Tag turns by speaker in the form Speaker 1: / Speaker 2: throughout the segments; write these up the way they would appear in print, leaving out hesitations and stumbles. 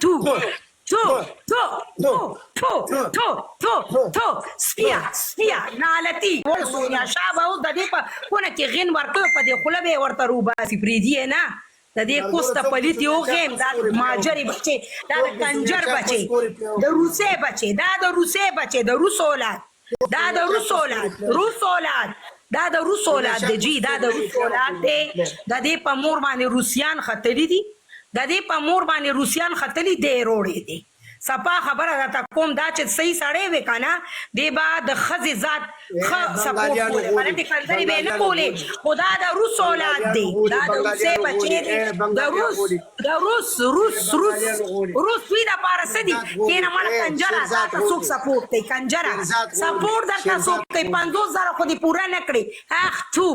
Speaker 1: تو تو تو تو تو تو تو تو سپیا نالتي ورسونیا شابه اوس د دې په کونه کې غین ورکړ په دې خوله به ورته روباسي پریدي نه د دې کوسته پلیت یو غیم دا ماجری بچي دا د کنجر بچي د روسي بچي دا د روسي بچي د روس اولاد دا د روس اولاد دا د روس اولاد دی جی دا د روس اولاد دی د دې په مور باندې روسیان خطرې دي د دې په مور باندې روسیان خطرې دی روړې دي سپا خبره راته کوم دا چې صحیح سړی وې کنه دی با د خزې ذات خ سپورټ کوله باندې د کندري به نه کولې خدا د روس اولاد دی دا د روسي بچی دی د روس وی دا پارس دی کینه مال کنجرا دا څوک سپورټ کوي کنجرا سپورټ درته څوک کوي 50000 خو دې پورا نه کړی اخ تو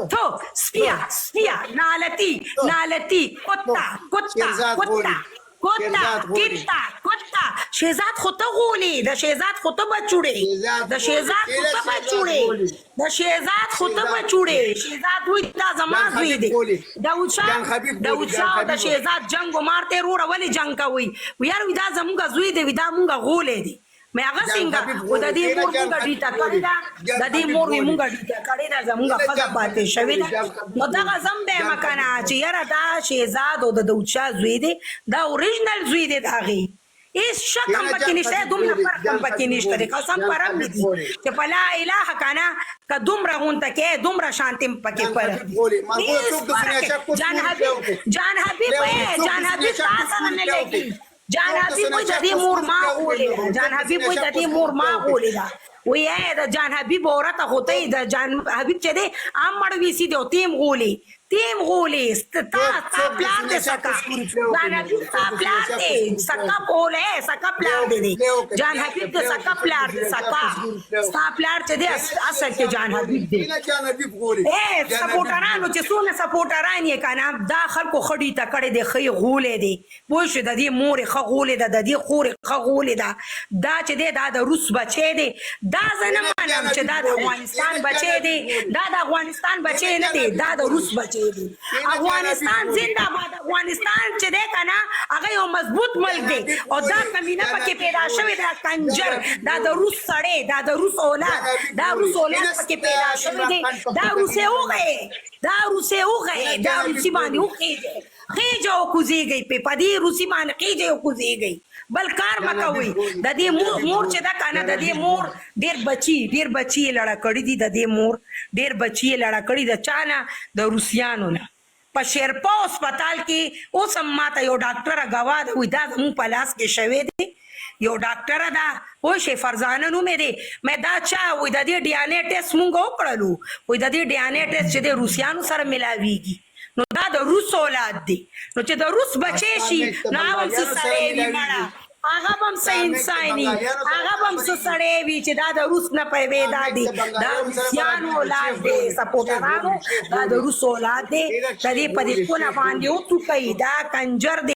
Speaker 1: تو سپیا نالتی کتا شهزاد خو ته غولي د شهزاد خو ته بچوړي شهزاد وي دا زما زوی دی داود شاه د شهزاد جنگ مارته روړه ولی جنگ کوي یار دا زموږ زوی دی دا مونږ غولې دی مې هغه څنګه او د دې مور مونږ ډیټا کړی دا د دې مور مونږ ډیټا کړی دا زموږ فزا پاتې شوی دا نو دا غزم به مکانه چې یاره دا شهزاد او د دوچا زوی دی دا اوریجنل زوی دی دا غي هیڅ شک هم پکې نشته دومره فرق هم پکې نشته قسم پرم دي چې په لا اله کانا که دومره غونته کې دومره شانتي پکې پر جان حبیب تاسو نه لګي جان حبیب وای د دې مور ما غولې دا وای د جان حبیب اورته هوته د جان حبیب چې دی ام مړ وی سي دی تیم غولې ستا پلان دې سکا جان حبیب ستا پلان دې سکا بوله سکا پلان دې جان حبیب دې سکا پلان دې سکا ستا پلان چې دی اصل کې جان حبیب دې سپورټرانو چې څونه سپورټران یې کنه دا خلکو خړی تا کړي دی خې غولې دی پوه شو د دې مور خ غولې د دې خور خ غولې دا چې دی دا د روس بچی دی دا زنه مانم چې دا د افغانستان بچی دی دا د افغانستان بچی نه دی دا د روس بچی دی افغانستان زنده باد افغانستان چې دی کنه هغه یو مضبوط ملک دی او دا کمینه پکې پیدا شوی دا کنجر دا د روس سړی دا د روس اولاد پکې پیدا شوی دی دا روسي اوغه دا روسي باندې اوغه خېجو کوزيږي په پدې روسي باندې خېجو کوزيږي بل کار مکوي د دې مور چې دا کنه د دې مور ډېر بچي لړا کړی دي د دې مور ډېر بچي لړا کړی د چانه د روسيانو نه په شیرپا هسپتال کې اوس هم ماته یو ډاکټر غوا د وې دا مو پلاس کې شوي دي یو ډاکټر دا او شي فرزانه نو مې دي مې دا چا وې د دې ډي ان اے ټیسټ مونږ وکړلو وې د دې ډي ان اے ټیسټ چې د روسيانو سره ملاويږي نو دا د روس اولاد دی نو چې د روس بچی شي نو هغه هم سړی وي مړه هغه هم څه انساني هغه هم څه سړی وي چې دا د روس نه پیدا دي دا روسیانو اولاد دی سپورټرانو دا د روس اولاد دی د دې په دې کونه باندې او تو کوي دا کنجر دی